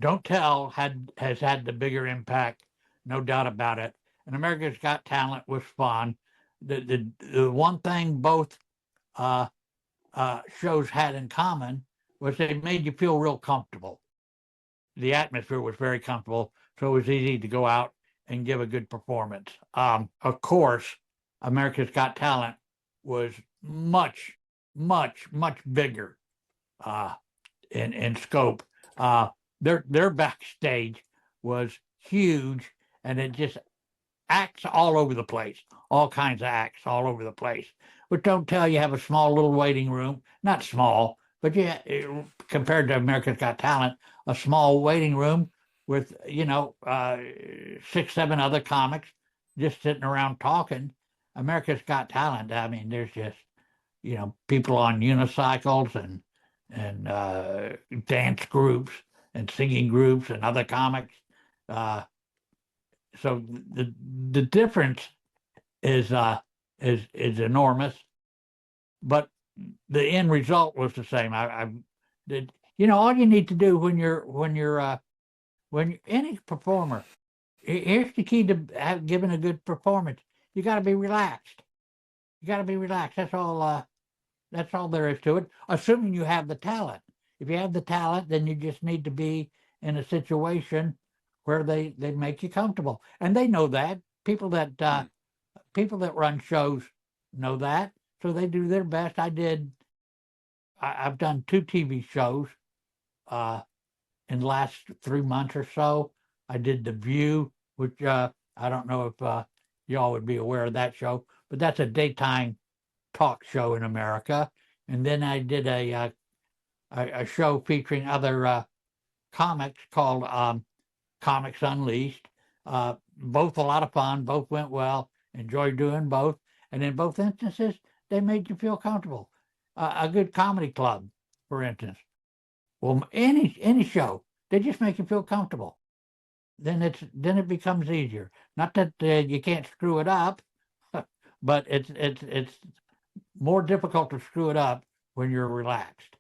Don't Tell has had the bigger impact, no doubt about it. And America's Got Talent was fun. The one thing both uh, shows had in common was they made you feel real comfortable. The atmosphere was very comfortable, so it was easy to go out and give a good performance. Of course, America's Got Talent was much, much bigger uh, in scope. Their backstage was huge, and it just acts all over the place, all kinds of acts all over the place. But Don't Tell, you have a small little waiting room, not small, but yeah, compared to America's Got Talent, a small waiting room with 6, 7 other comics just sitting around talking. America's Got Talent. I mean, there's just people on unicycles and dance groups and singing groups and other comics. Uh, so the difference is is enormous, but the end result was the same. I did all you need to do when any performer. Here's the key to giving a good performance. You got to be relaxed. You got to be relaxed. That's all. That's all there is to it. Assuming you have the talent. If you have the talent, then you just need to be in a situation where they make you comfortable, and they know that. People that run shows know that, so they do their best. I've done 2 TV shows in the last 3 months or so. I did The View, which I don't know if y'all would be aware of that show, but that's a daytime talk show in America. And then I did a show featuring other comics called Comics Unleashed. Both a lot of fun, both went well, enjoyed doing both. And in both instances, they made you feel comfortable. A good comedy club, for instance. Well, any show, they just make you feel comfortable. Then it becomes easier. Not that you can't screw it up, but it's more difficult to screw it up when you're relaxed.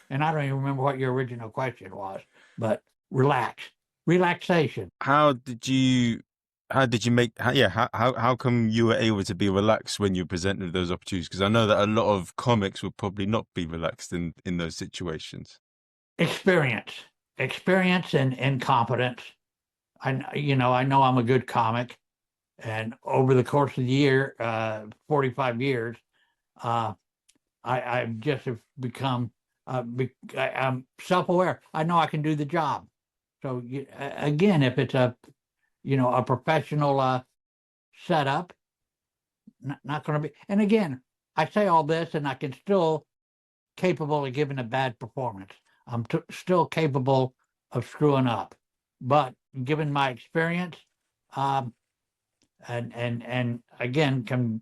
And I don't even remember what your original question was, but relaxation. How come you were able to be relaxed when you presented with those opportunities? Because I know that a lot of comics would probably not be relaxed in those situations. Experience and competence. I know I'm a good comic, and over the course of the year, 45 years, uh, I've just have become I'm self-aware. I know I can do the job. So again, if it's a professional setup, not going to be. And again, I say all this, and I can still capable of giving a bad performance. I'm still capable of screwing up, but given my experience, um, and again,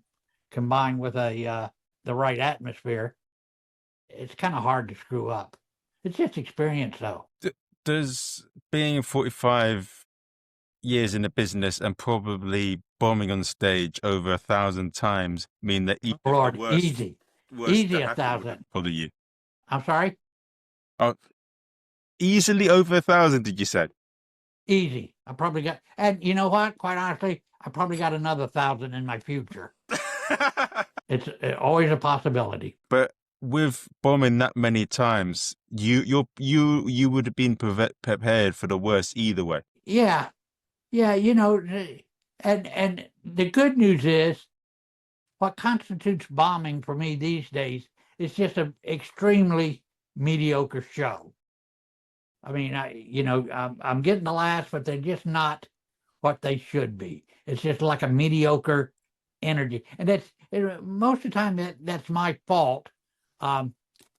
combined with the right atmosphere, it's kind of hard to screw up. It's just experience, though. Does being 45 years in the business and probably bombing on stage over 1,000 times mean that even if the Lord, worst easy that a happened would thousand. follow you? I'm sorry, Oh, easily over 1,000, did you say? easy. I probably got, and you know what? Quite honestly, I probably got another 1,000 in my future. It's always a possibility. But with bombing that many times, you would have been prepared for the worst either way. Yeah, yeah. And the good news is, what constitutes bombing for me these days is just an extremely mediocre show. I mean, I'm getting the laughs, but they're just not what they should be. It's just like a mediocre energy, and most of the time that's my fault, um,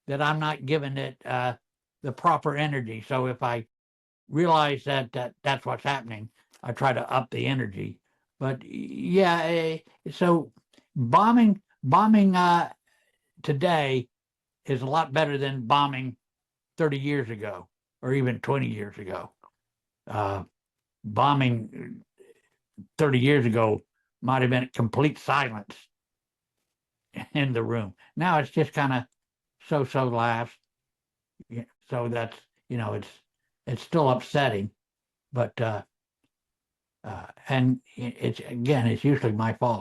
that I'm not giving it the proper energy. So if I realize that's what's happening, I try to up the energy. But yeah, so bombing today is a lot better than bombing 30 years ago or even 20 years ago. Bombing 30 years ago might have been complete silence in the room. Now it's just kind of so laughs. So that's it's still upsetting, but and it's usually my fault.